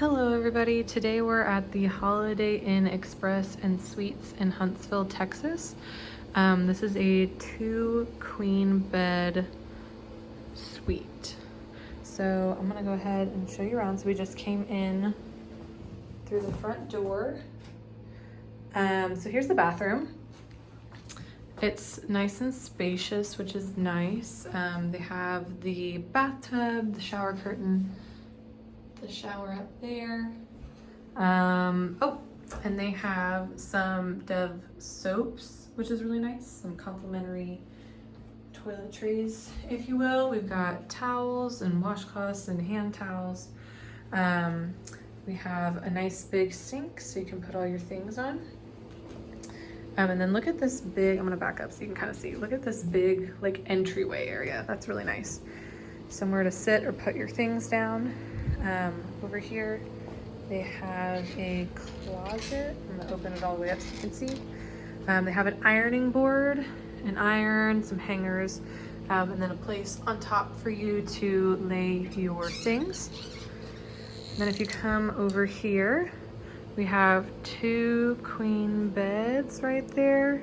Hello everybody, today we're at the Holiday Inn Express and Suites in Huntsville, Texas. This is a 2-queen bed suite. So I'm gonna go ahead and show you around. So we just came in through the front door. So here's the bathroom. It's nice and spacious, which is nice. They have the bathtub, the shower curtain, the shower up there. Oh, and they have some Dove soaps, which is really nice. Some complimentary toiletries, if you will. We've got towels and washcloths and hand towels. We have a nice big sink so you can put all your things on. And then look at this big, I'm gonna back up so you can kind of see. Look at this big like entryway area. That's really nice. Somewhere to sit or put your things down. Over here, they have a closet. I'm gonna open it all the way up so you can see. They have an ironing board, an iron, some hangers, and then a place on top for you to lay your things. And then if you come over here, we have 2 queen beds right there.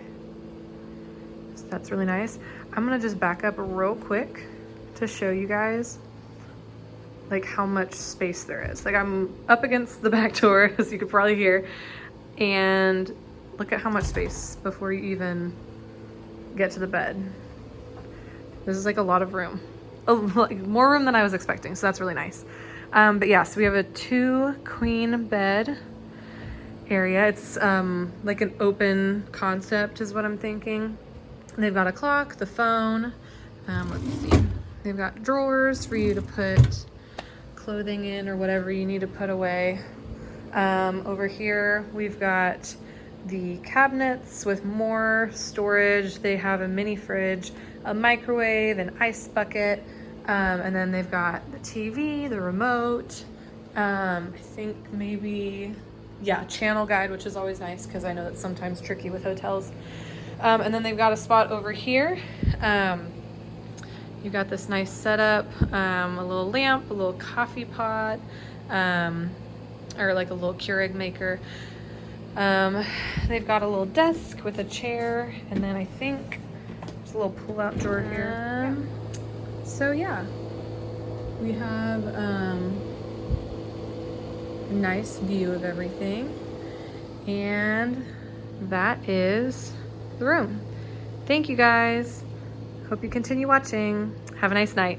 So that's really nice. I'm gonna just back up real quick to show you guys like how much space there is. Like I'm up against the back door, as you could probably hear, and look at how much space before you even get to the bed. This is like a lot of room, like more room than I was expecting, so that's really nice. But yeah, so we have a 2 queen bed area. It's like an open concept is what I'm thinking. And they've got a clock, the phone, let's see. They've got drawers for you to put clothing in or whatever you need to put away. Over here we've got the cabinets with more storage. They have a mini fridge, a microwave, an ice bucket, and then they've got the TV, the remote, I think maybe, yeah, channel guide, which is always nice because I know that's sometimes tricky with hotels. And then they've got a spot over here. You've got this nice setup, a little lamp, a little coffee pot, or like a little Keurig maker. They've got a little desk with a chair, and then I think there's a little pull-out drawer here. So yeah, we have a nice view of everything, and that is the room. Thank you guys. Hope you continue watching. Have a nice night.